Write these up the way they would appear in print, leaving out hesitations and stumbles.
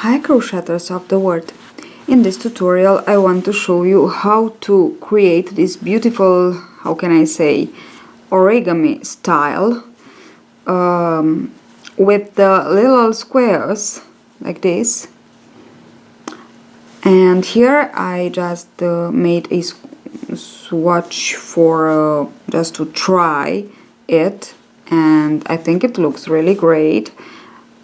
Hi crocheters of the world! In this tutorial I want to show you how to create this beautiful, how can I say, origami style with the little squares like this. And here I just made a swatch for just to try it, and I think it looks really great.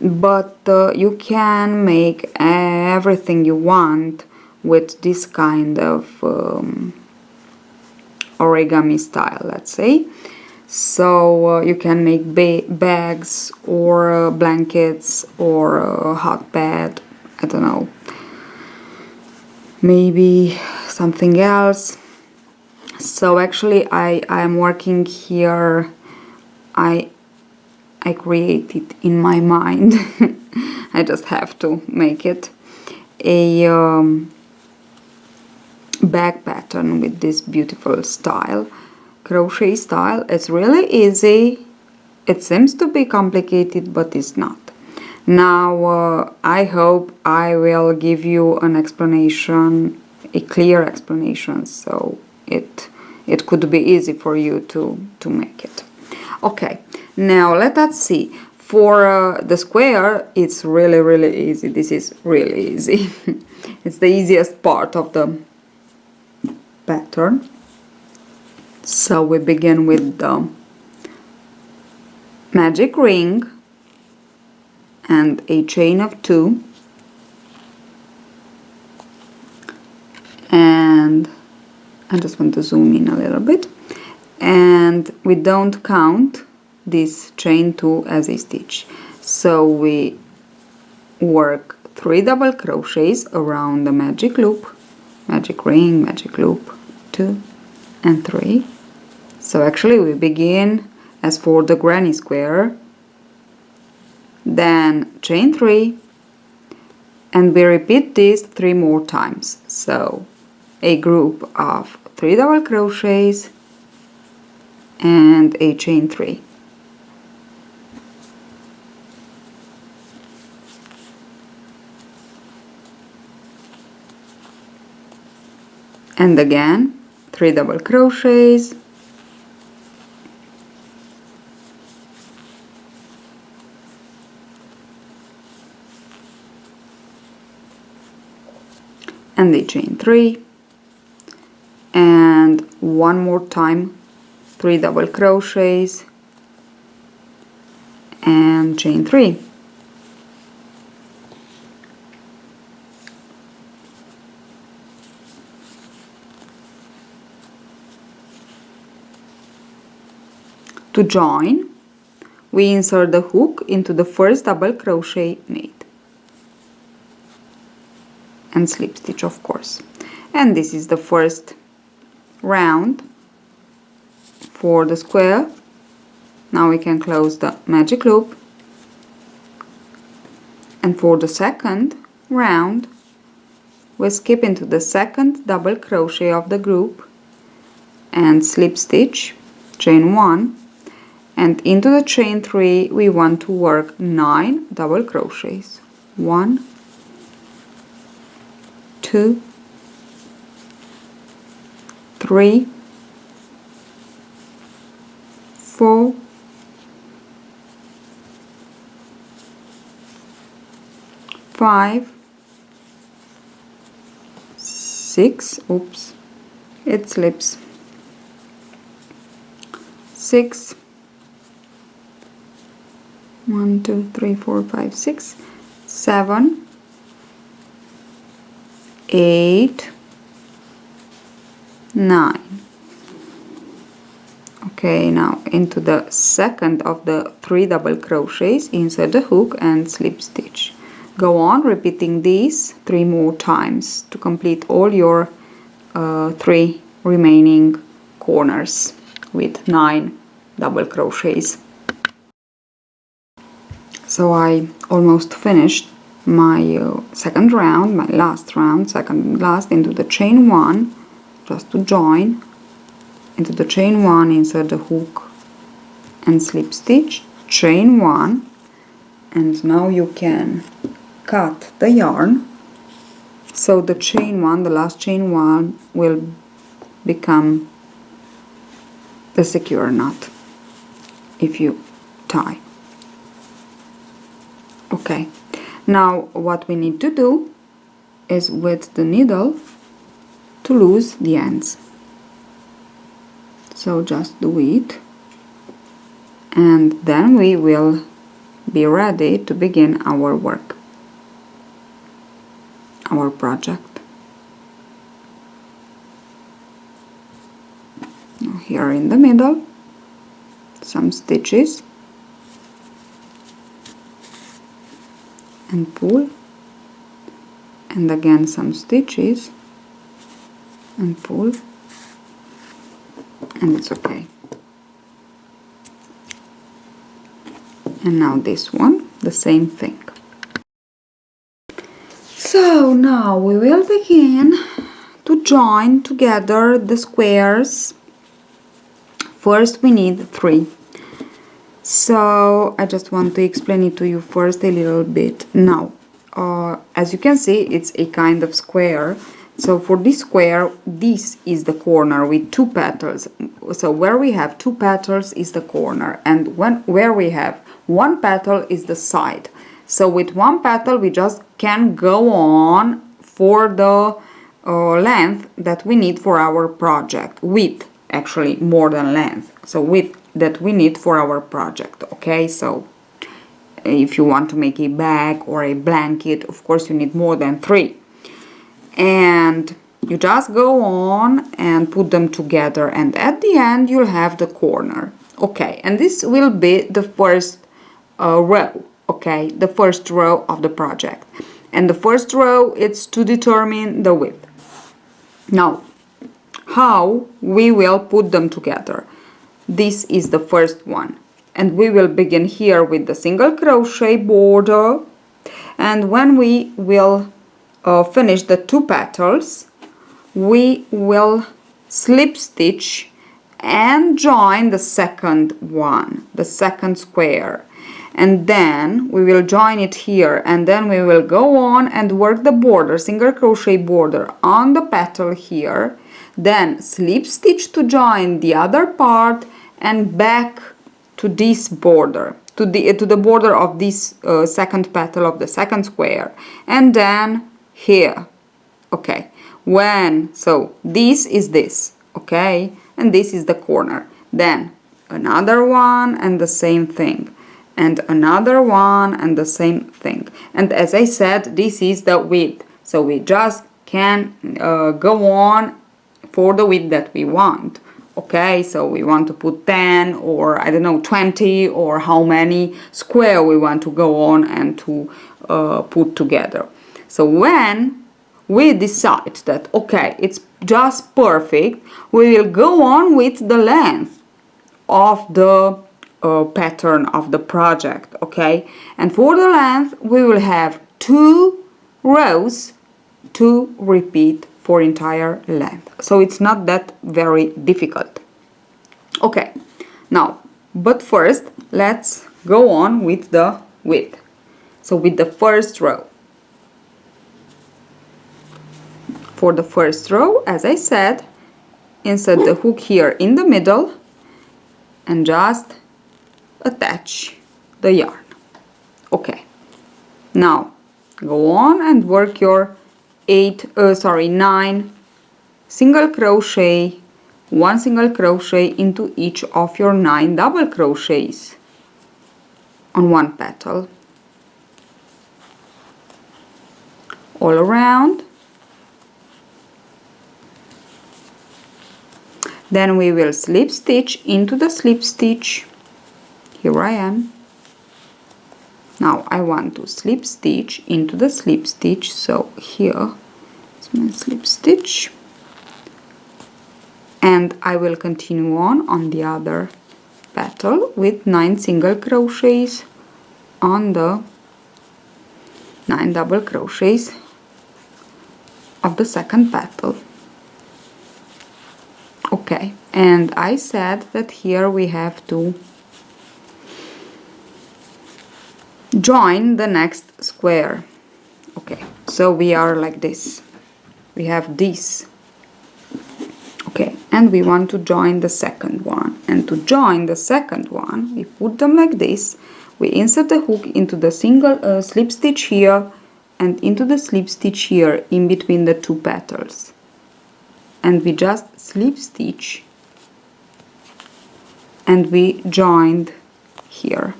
But you can make everything you want with this kind of origami style, let's say. So you can make bags or blankets or a hot bed, I don't know, maybe something else. So actually I am working here, I create it in my mind. I just have to make it a bag pattern with this beautiful style, crochet style. It's really easy. It seems to be complicated, but it's not. Now I hope I will give you an explanation, a clear explanation, so it could be easy for you to make it. Okay, now let us see. For the square, it's really easy. This is really easy. It's the easiest part of the pattern. So we begin with the magic ring and a chain of 2, and I just want to zoom in a little bit, and we don't count this chain 2 as a stitch, so we work 3 double crochets around the magic loop, magic ring, magic loop, 2 and 3. So actually we begin as for the granny square, then chain 3, and we repeat this 3 more times. So a group of 3 double crochets and a chain 3. And again 3 double crochets and the chain 3, and one more time 3 double crochets and chain 3. To join, we insert the hook into the first double crochet made and slip stitch, of course. And this is the first round for the square. Now we can close the magic loop, and for the second round we skip into the second double crochet of the group and slip stitch, chain 1, and into the chain 3 we want to work 9 double crochets. 1, 2, 3, 4, 5, 6, oops, it slips, 6, 1, 2, 3, 4, 5, 6, 7, 8, 9. Okay, now into the second of the 3 double crochets, insert the hook and slip stitch. Go on repeating these 3 more times to complete all your 3 remaining corners with 9 double crochets. So I almost finished my second round, my last round, second and last, into the chain 1, just to join, into the chain 1, insert the hook and slip stitch, chain 1, and now you can cut the yarn, so the chain one, the last chain one, will become the secure knot if you tie. Okay, now what we need to do is with the needle to loose the ends. So just do it, and then we will be ready to begin our work, our project. Now here in the middle, some stitches, and pull, and again some stitches and pull, and it's okay. And now this one, the same thing. So now we will begin to join together the squares. First we need 3. So I just want to explain it to you first a little bit. Now, as you can see, it's a kind of square. So for this square, this is the corner with 2 petals. So where we have 2 petals is the corner, and where we have 1 petal is the side. So with 1 petal we just can go on for the length that we need for our project, width, actually more than length, so width that we need for our project. Okay, so if you want to make a bag or a blanket, of course you need more than 3, and you just go on and put them together, and at the end you'll have the corner. Okay, and this will be the first row. Okay, the first row of the project, and the first row is to determine the width. Now, how we will put them together? This is the first one, and we will begin here with the single crochet border, and when we will finish the 2 petals, we will slip stitch and join the second one, the second square, and then we will join it here, and then we will go on and work the border, single crochet border on the petal here, then slip stitch to join the other part, and back to this border, to the border of this second petal of the second square, and then here. Okay, so this is this, okay, and this is the corner, then another one and the same thing, and another one and the same thing, and as I said, this is the width, so we just can go on for the width that we want. Okay, so we want to put 10 or I don't know 20, or how many square we want to go on and to put together. So when we decide that okay, it's just perfect, we will go on with the length of the pattern of the project. Okay, and for the length we will have 2 rows to repeat for entire length, so it's not that very difficult. Okay, now, but first let's go on with the width. So with the first row, for the first row, as I said, insert the hook here in the middle and just attach the yarn. Okay, now go on and work your 9 single crochet, 1 single crochet into each of your 9 double crochets on 1 petal all around. Then we will slip stitch into the slip stitch. Here I am. Now I want to slip stitch into the slip stitch, so here is my slip stitch, and I will continue on the other petal with 9 single crochets on the 9 double crochets of the second petal. Okay, and I said that here we have to join the next square. Okay, so we are like this. We have this. Okay, and we want to join the second one. And to join the second one, we put them like this. We insert the hook into the single slip stitch here and into the slip stitch here in between the two petals. And we just slip stitch and we joined here.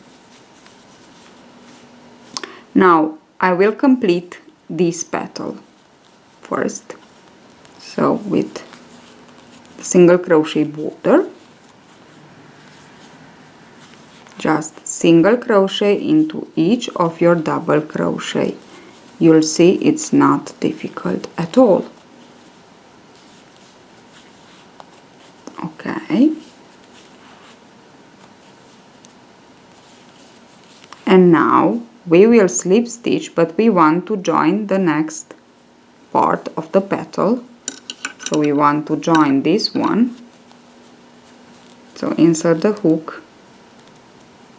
Now I will complete this petal first. So with the single crochet border, just single crochet into each of your double crochet. You'll see it's not difficult at all. Okay. And now we will slip stitch, but we want to join the next part of the petal. So we want to join this one. So insert the hook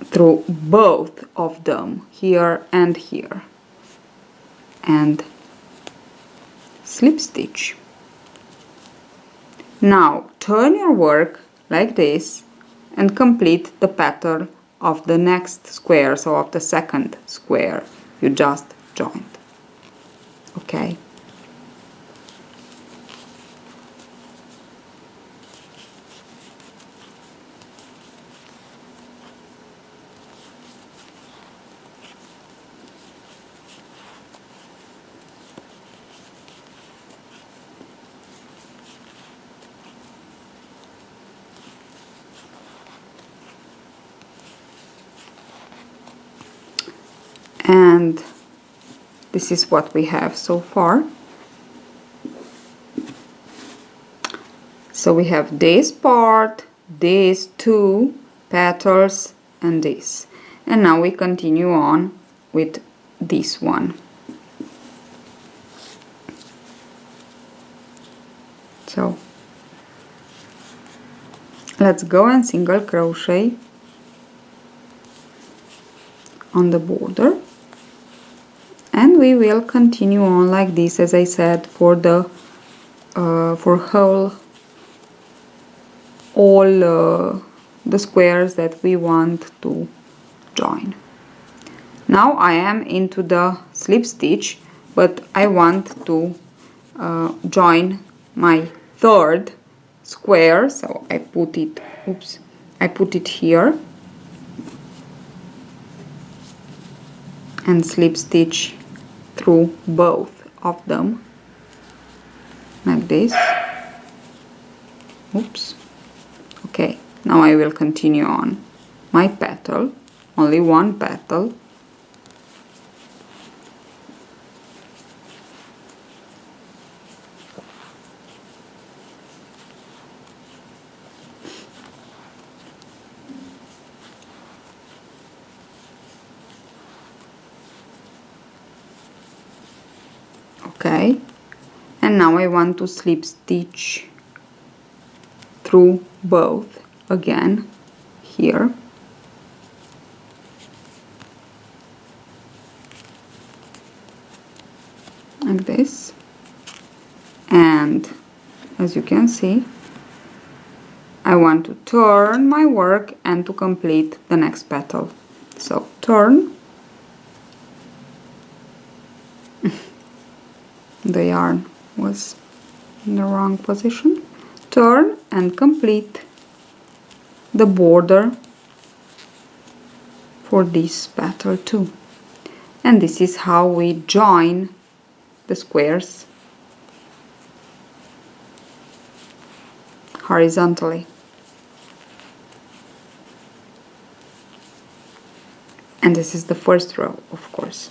through both of them, here and here, and slip stitch. Now turn your work like this and complete the petal of the next square, so of the second square you just joined. Okay. And this is what we have so far. So we have this part, these two petals, and this. And now we continue on with this one. So let's go and single crochet on the border. And we will continue on like this, as I said, for the all the squares that we want to join. Now I am into the slip stitch, but I want to join my third square, so I put it, I put it here and slip stitch through both of them like this. Oops. Okay, now I will continue on my petal, only one petal. Okay, and now I want to slip stitch through both again here. Like this. And as you can see, I want to turn my work and to complete the next petal. So turn. The yarn was in the wrong position. Turn and complete the border for this petal too. And this is how we join the squares horizontally. And this is the first row, of course.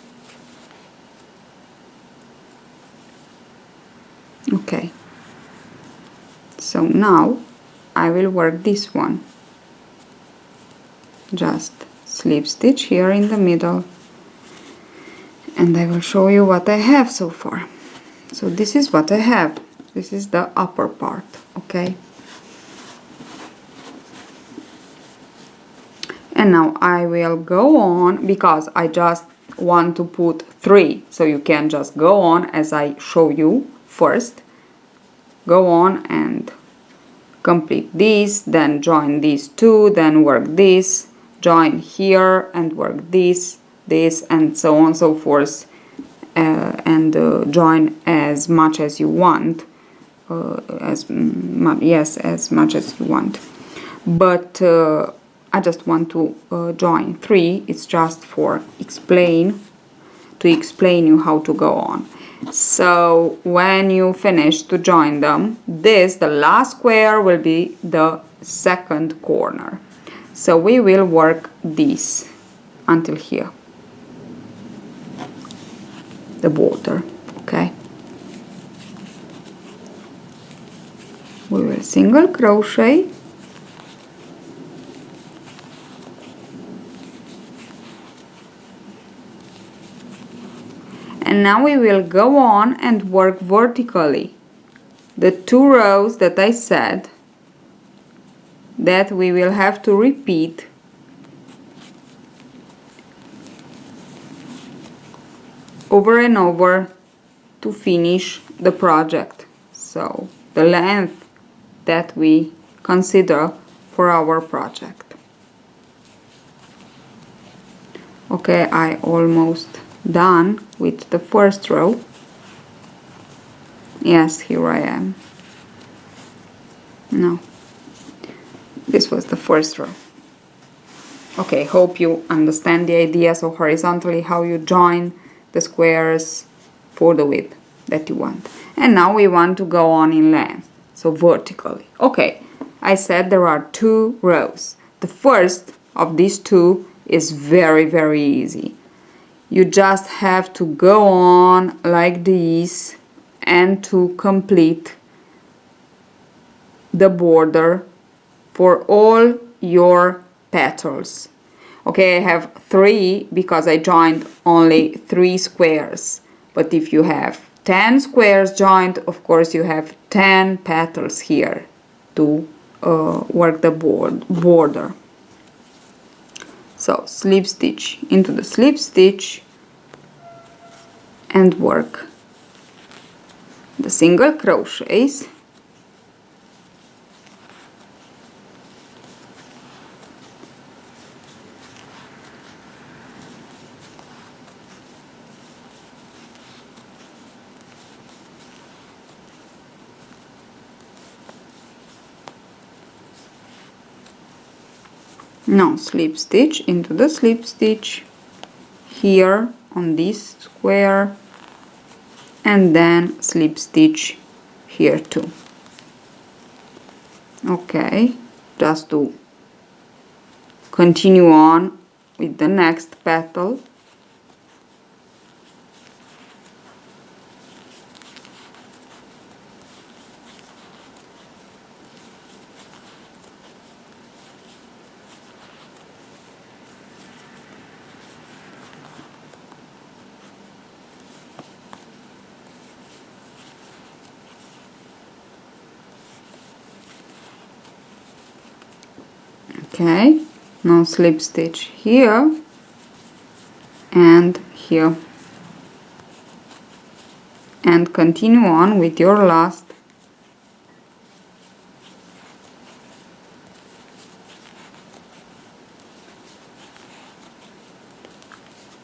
Okay, so now I will work this one. Just slip stitch here in the middle, and I will show you what I have so far. So this is what I have. This is the upper part, okay? And now I will go on, because I just want to put 3, so you can just go on as I show you first. Go on and complete this, then join these two, then work this, join here and work this, and so on and so forth, and join as much as you want, as much as you want. But I just want to join 3. It's just for explain you how to go on. So when you finish to join them, the last square will be the second corner. So we will work this until here, the border. Okay, we will single crochet, and now we will go on and work vertically the 2 rows that I said that we will have to repeat over and over to finish the project. So the length that we consider for our project. Okay, I almost done with the first row. Yes, here I am. No, this was the first row. Okay, hope you understand the idea. So horizontally, how you join the squares for the width that you want. And now we want to go on in length, so vertically. Okay, I said there are 2 rows. The first of these 2 is very, very easy. You just have to go on like this and to complete the border for all your petals. Okay, I have 3 because I joined only 3 squares. But if you have 10 squares joined, of course you have 10 petals here to work the border. So slip stitch into the slip stitch and work the single crochets, now slip stitch into the slip stitch here on this square, and then slip stitch here too. Okay, just to continue on with the next petal. Okay, now slip stitch here and here, and continue on with your last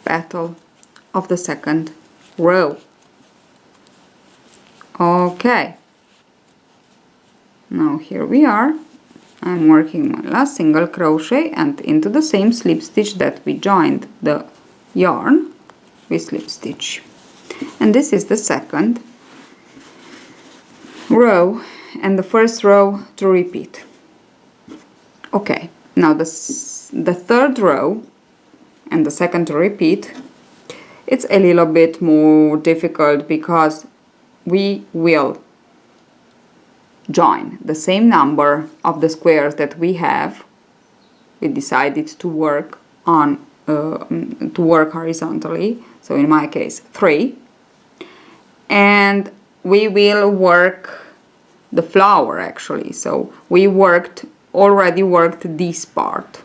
petal of the second row. Okay, now here we are. I'm working my last single crochet, and into the same slip stitch that we joined the yarn, we slip stitch. And this is the second row and the first row to repeat. Okay, now the third row and the second to repeat, it's a little bit more difficult because we will join the same number of the squares that we have. We decided to work on horizontally, so in my case 3, and we will work the flower actually. So we already worked this part,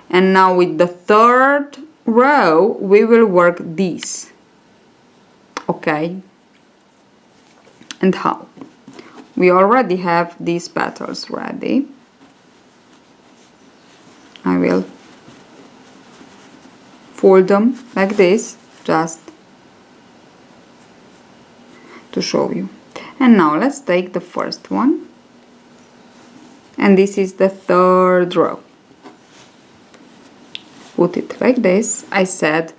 and now with the third row we will work these. Okay, and how? We already have these petals ready. I will fold them like this, just to show you. And now let's take the first one, and this is the third row. Put it like this. I said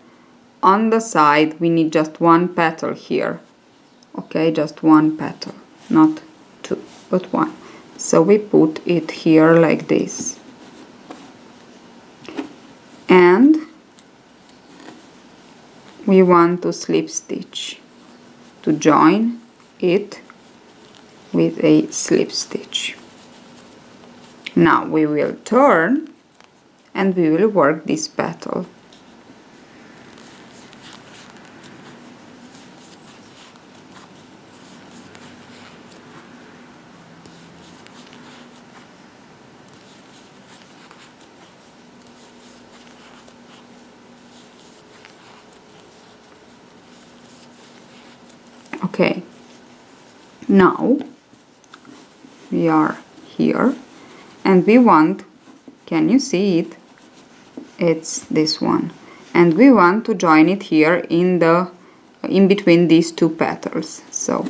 on the side we need just one petal here. Okay, just one petal, not two, but one. So we put it here like this. And we want to slip stitch to join it with a slip stitch. Now we will turn and we will work this petal. Okay, now we are here and we want, can you see it? It's this one, and we want to join it here in between these two petals. So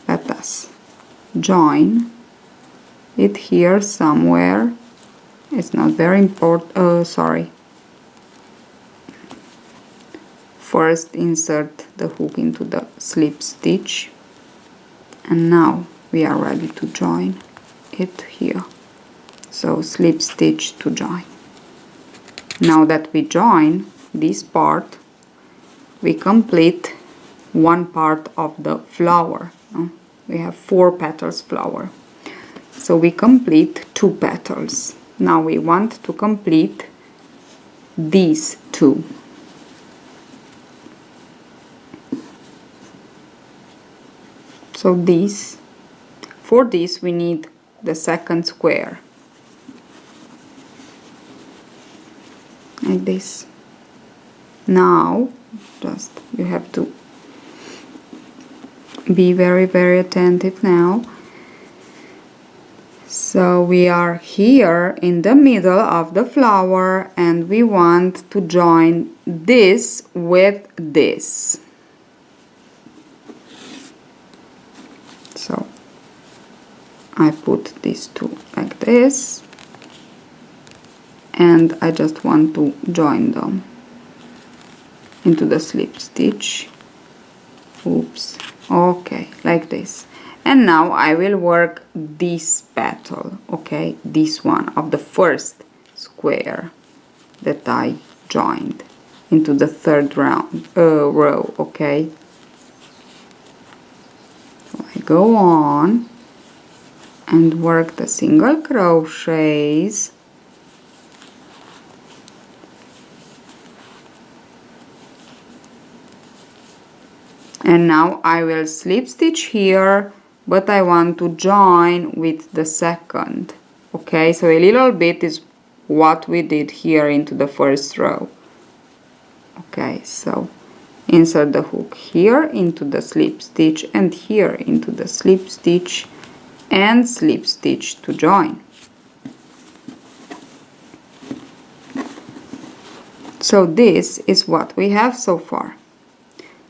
let us join it here somewhere. It's not very important. Sorry. First insert the hook into the slip stitch, and now we are ready to join it here. So slip stitch to join. Now that we join this part, we complete one part of the flower. We have 4 petals flower, so we complete 2 petals. Now we want to complete these 2. So for this we need the second square, like this. Now just you have to be very, very attentive now. So we are here in the middle of the flower and we want to join this with this. So I put these 2 like this, and I just want to join them into the slip stitch. Oops. Okay, like this. And now I will work this petal, okay, this one of the first square that I joined into the third row, okay. So I go on and work the single crochets and now I will slip stitch here, but I want to join with the second. Okay, so a little bit is what we did here into the first row. Okay, so insert the hook here into the slip stitch and here into the slip stitch and slip stitch to join. So this is what we have so far.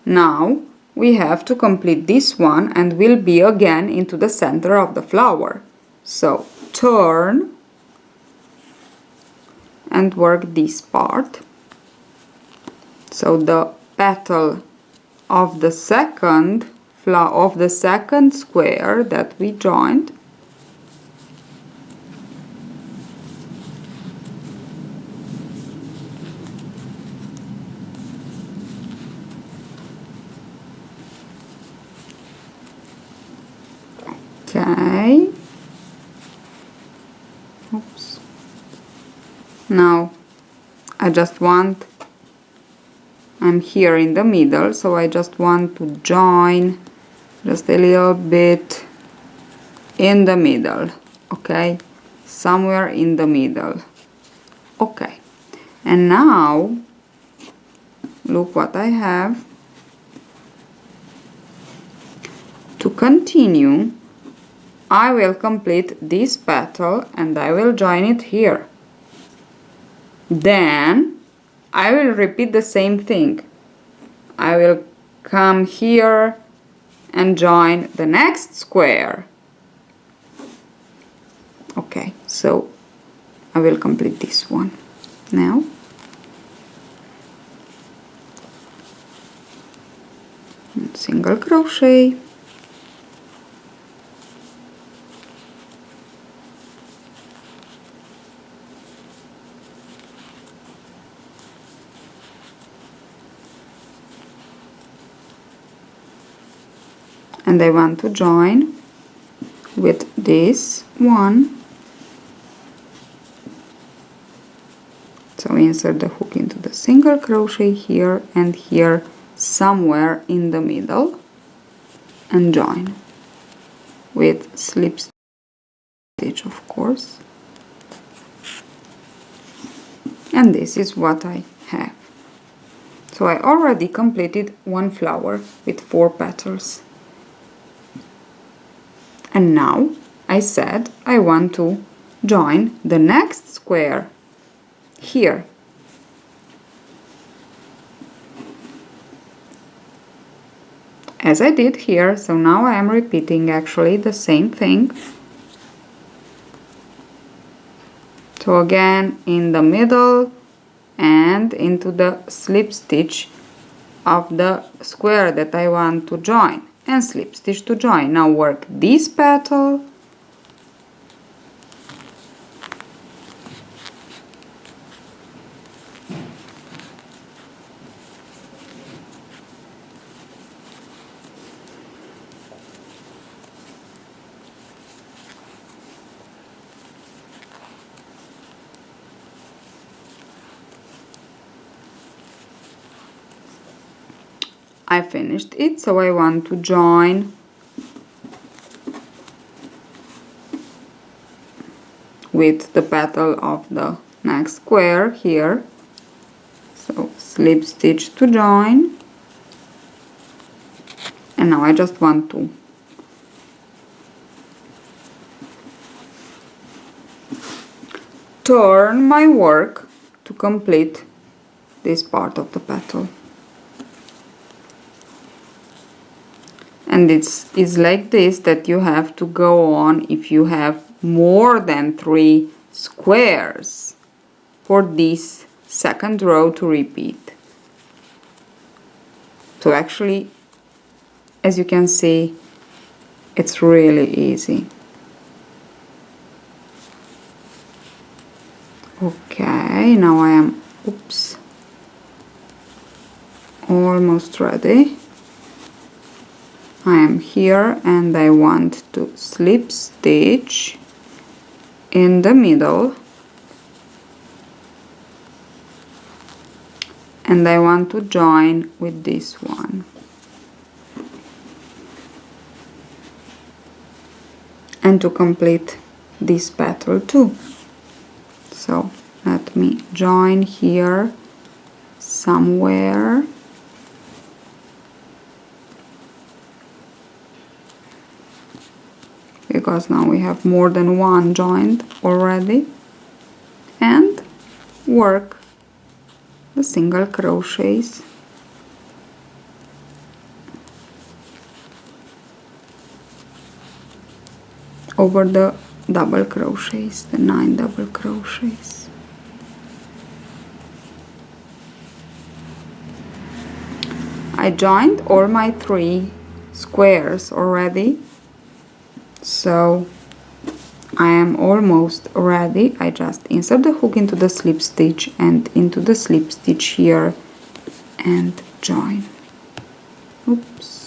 Now we have to complete this one and we'll be again into the center of the flower. So turn and work this part. So the petal of the second square that we joined, okay. Oops. Now I'm here in the middle, so I just want to join just a little bit in the middle, okay, somewhere in the middle. Okay, and now look what I have. To continue, I will complete this petal and I will join it here. Then I will repeat the same thing. I will come here and join the next square. Okay, so I will complete this one now. And single crochet. And I want to join with this one. So insert the hook into the single crochet here and here, somewhere in the middle, and join with slip stitch, of course. And this is what I have. So I already completed one flower with 4 petals. And now I said I want to join the next square here. As I did here, so now I am repeating actually the same thing. So again in the middle and into the slip stitch of the square that I want to join, and slip stitch to join. Now work this petal, I finished it, so I want to join with the petal of the next square here. So slip stitch to join, and now I just want to turn my work to complete this part of the petal. And it is like this that you have to go on if you have more than 3 squares for this second row to repeat. So actually, as you can see, it's really easy. Okay, now I am, almost ready. I am here and I want to slip stitch in the middle, and I want to join with this one, and to complete this petal too. So let me join here somewhere. Because now we have more than one joined already, and work the single crochets over the double crochets, the 9 double crochets. I joined all my 3 squares already. So I am almost ready. I just insert the hook into the slip stitch and into the slip stitch here and join. Oops.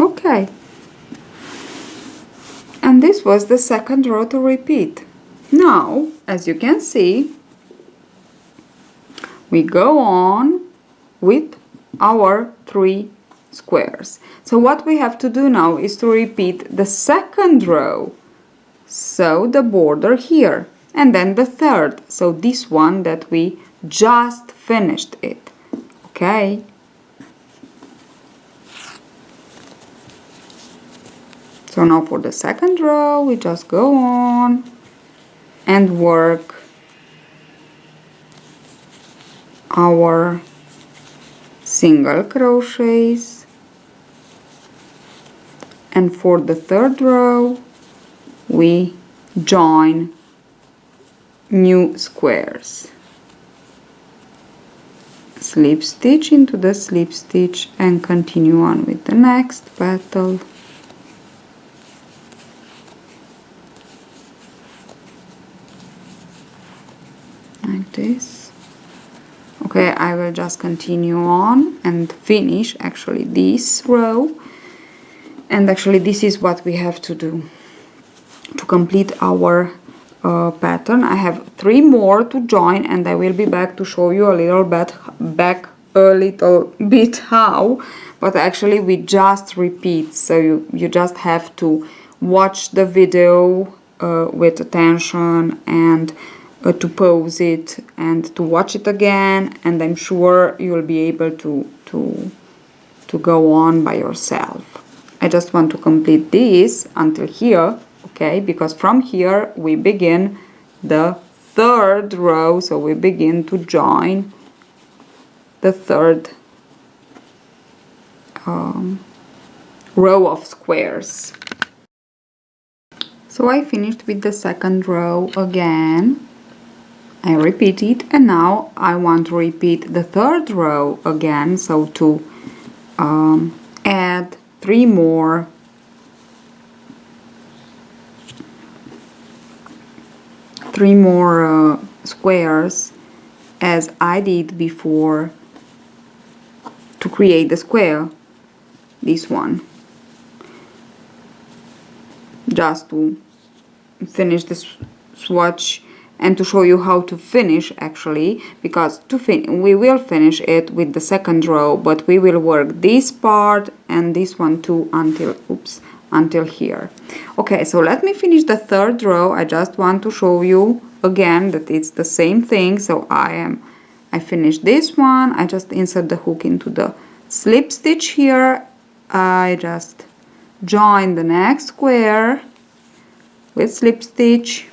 Okay, and this was the second row to repeat. Now, as you can see, we go on with our 3 squares. So what we have to do now is to repeat the second row, so the border here, and then the third, so this one that we just finished it. Okay, so now for the second row we just go on and work our single crochets, and for the third row we join new squares, slip stitch into the slip stitch, and continue on with the next petal. Like this. Okay, I will just continue on and finish actually this row, and actually this is what we have to do to complete our pattern. I have 3 more to join, and I will be back to show you a little bit how, but actually we just repeat, so you just have to watch the video with attention, and to pause it and to watch it again, and I'm sure you will be able to go on by yourself. I just want to complete this until here, okay, because from here we begin the third row, so we begin to join the third row of squares. So I finished with the second row again. I repeat it, and now I want to repeat the third row again, so to add 3 more squares as I did before to create the square, this one, just to finish this swatch and to show you how to finish actually, because we will finish it with the second row, but we will work this part and this one too until here. Okay, so let me finish the third row. I just want to show you again that it's the same thing. So I finished this one, I just insert the hook into the slip stitch here, I just join the next square with slip stitch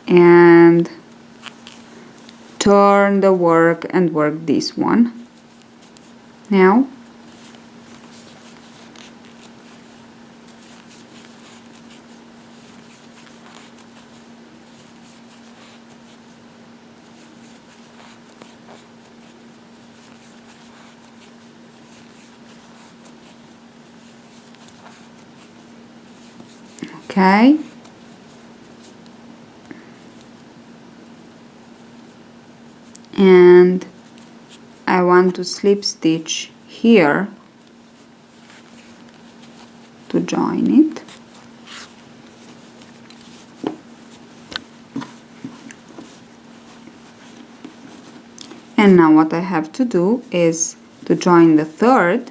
and turn the work and work this one. Now okay, and I want to slip stitch here to join it. And now what I have to do is to join the third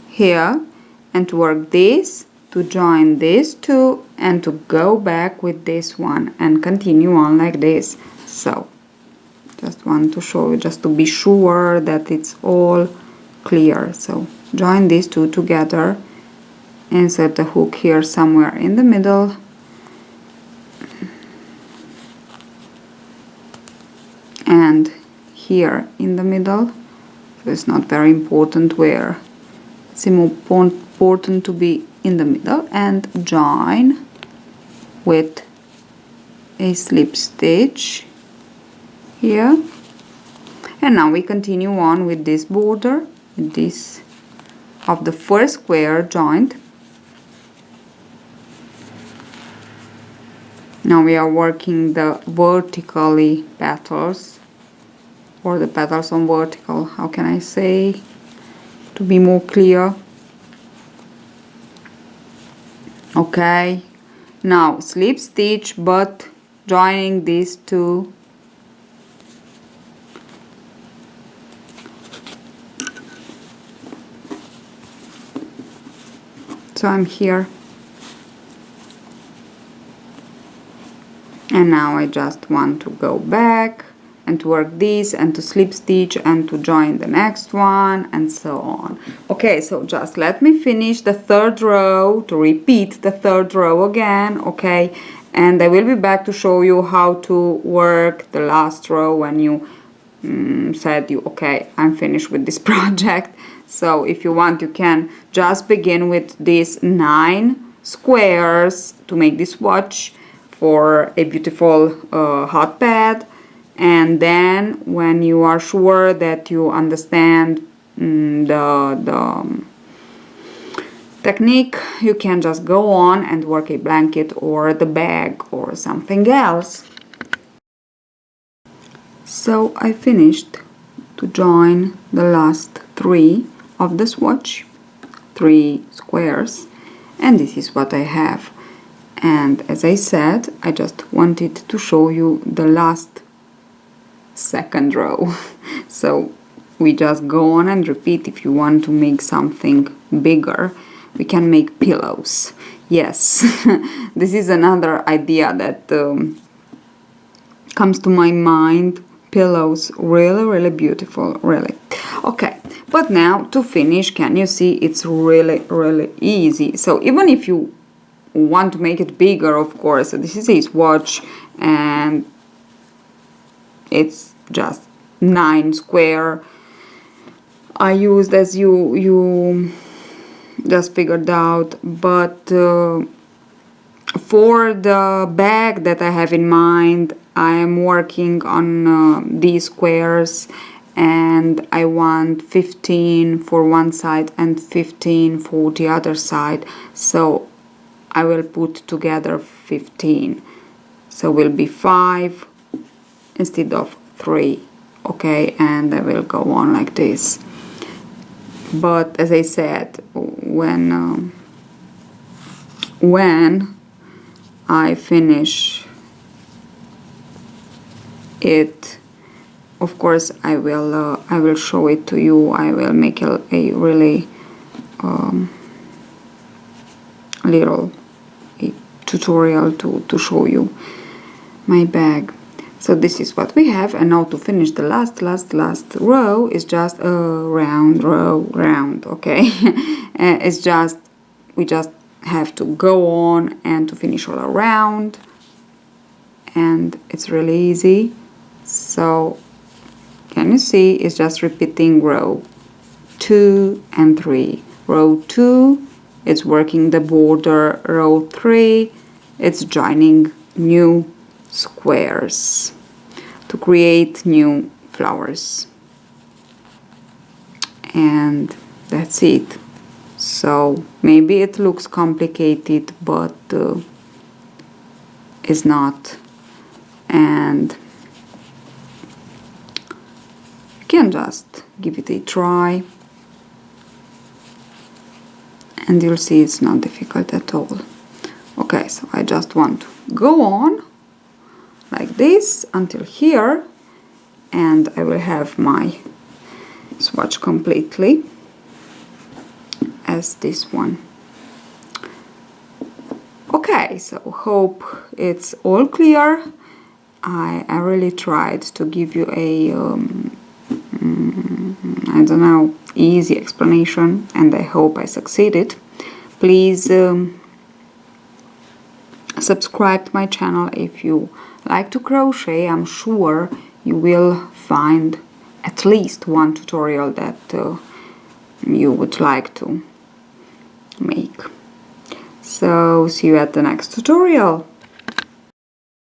here and to work this, to join these two, and to go back with this one and continue on like this. So just want to show you, just to be sure that it's all clear. So join these two together, insert the hook here somewhere in the middle, and here in the middle. So it's not very important where, it's important to be in the middle, and join with a slip stitch here. And now we continue on with this border, with this of the first square joined. Now we are working the vertically petals, or the petals on vertical, how can I say, to be more clear. Okay, now slip stitch, but joining these two so I'm here, and now I just want to go back and to work this and to slip stitch and to join the next one and so on. Okay, so just let me finish the third row, to repeat the third row again, okay, and I will be back to show you how to work the last row when you said you okay, I'm finished with this project. So if you want, you can just begin with these 9 squares to make this watch for a beautiful hot pad, and then when you are sure that you understand the technique, you can just go on and work a blanket or the bag or something else. So I finished to join the last 3 of the swatch, 3 squares, and this is what I have. And as I said, I just wanted to show you the last second row. So we just go on and repeat. If you want to make something bigger, we can make pillows. Yes, this is another idea that comes to my mind. Pillows, really beautiful, really. Okay, but now to finish, can you see it's really easy. So even if you want to make it bigger, of course, so this is a swatch and it's just 9 square I used, as you just figured out, but for the bag that I have in mind, I am working on these squares, and I want 15 for one side and 15 for the other side, so I will put together 15, so will be 5 instead of 3, okay, and I will go on like this. But as I said, when I finish it, of course I will show it to you. I will make a really little tutorial to show you my bag. So this is what we have, and now to finish the last row is just a round round, okay. It's just, we just have to go on and to finish all around, and it's really easy. So can you see, it's just repeating row 2 and 3. Row 2, it's working the border. Row 3, it's joining new squares to create new flowers, and that's it. So maybe it looks complicated, but it's not, and you can just give it a try and you'll see it's not difficult at all. Okay, so I just want to go on like this until here, and I will have my swatch completely as this one. Okay, so hope it's all clear. I really tried to give you a I don't know, easy explanation, and I hope I succeeded. Please subscribe to my channel if you like to crochet. I'm sure you will find at least one tutorial that you would like to make. So see you at the next tutorial.